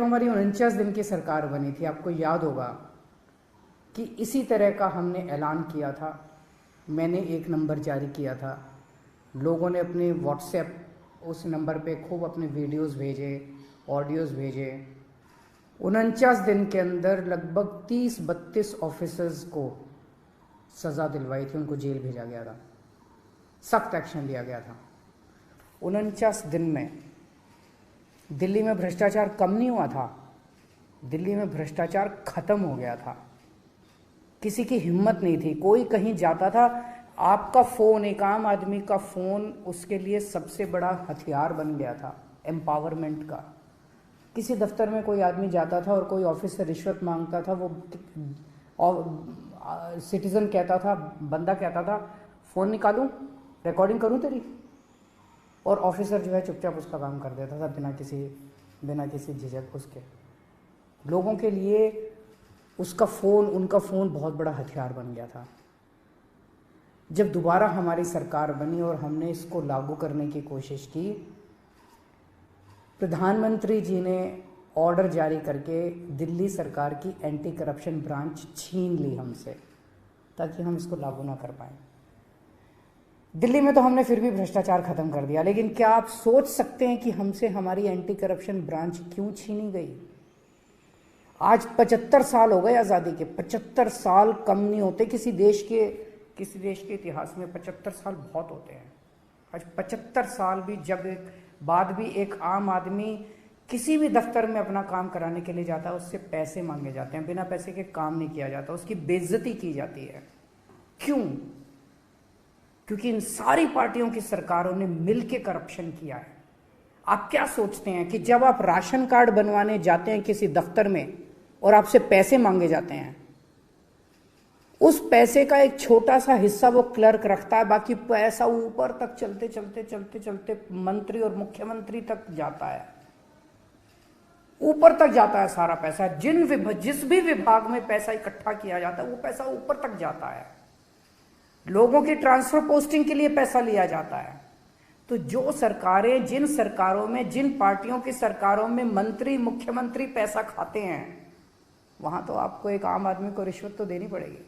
हमारी 49 दिन की सरकार बनी थी, आपको याद होगा कि इसी तरह का हमने ऐलान किया था। मैंने एक नंबर जारी किया था, लोगों ने अपने व्हाट्सएप उस नंबर पे खूब अपने वीडियोस भेजे, ऑडियोज़ भेजे। 49 दिन के अंदर लगभग 30-32 ऑफिसर्स को सज़ा दिलवाई थी, उनको जेल भेजा गया था, सख्त एक्शन लिया गया था। 49 दिन में दिल्ली में भ्रष्टाचार कम नहीं हुआ था, दिल्ली में भ्रष्टाचार खत्म हो गया था। किसी की हिम्मत नहीं थी, कोई कहीं जाता था, आपका फ़ोन, एक आम आदमी का फ़ोन उसके लिए सबसे बड़ा हथियार बन गया था एम्पावरमेंट का। किसी दफ्तर में कोई आदमी जाता था और कोई ऑफिस से रिश्वत मांगता था, वो सिटीज़न कहता था, बंदा कहता था, फ़ोन निकालूं, रिकॉर्डिंग करूं तेरी, और ऑफिसर जो है चुपचाप उसका काम कर देता था बिना किसी झिझक उसके। लोगों के लिए उसका फ़ोन, उनका फ़ोन बहुत बड़ा हथियार बन गया था। जब दोबारा हमारी सरकार बनी और हमने इसको लागू करने की कोशिश की, प्रधानमंत्री जी ने ऑर्डर जारी करके दिल्ली सरकार की एंटी करप्शन ब्रांच छीन ली हमसे, ताकि हम इसको लागू ना कर पाएं। दिल्ली में तो हमने फिर भी भ्रष्टाचार खत्म कर दिया, लेकिन क्या आप सोच सकते हैं कि हमसे हमारी एंटी करप्शन ब्रांच क्यों छीनी गई? आज 75 साल हो गए आज़ादी के, 75 साल कम नहीं होते किसी देश के इतिहास में। 75 साल बहुत होते हैं। आज 75 साल भी बाद भी एक आम आदमी किसी भी दफ्तर में अपना काम कराने के लिए जाता है, उससे पैसे मांगे जाते हैं, बिना पैसे के काम नहीं किया जाता, उसकी बेइज्जती की जाती है। क्यों? क्योंकि इन सारी पार्टियों की सरकारों ने मिलकर करप्शन किया है। आप क्या सोचते हैं कि जब आप राशन कार्ड बनवाने जाते हैं किसी दफ्तर में और आपसे पैसे मांगे जाते हैं, उस पैसे का एक छोटा सा हिस्सा वो क्लर्क रखता है, बाकी पैसा ऊपर तक चलते मंत्री और मुख्यमंत्री तक जाता है, ऊपर तक जाता है सारा पैसा। जिस भी विभाग में पैसा इकट्ठा किया जाता है वो पैसा ऊपर तक जाता है। लोगों की ट्रांसफर पोस्टिंग के लिए पैसा लिया जाता है। तो जो सरकारें, जिन सरकारों में, जिन पार्टियों की सरकारों में मंत्री, मुख्यमंत्री पैसा खाते हैं, वहां तो आपको एक आम आदमी को रिश्वत तो देनी पड़ेगी।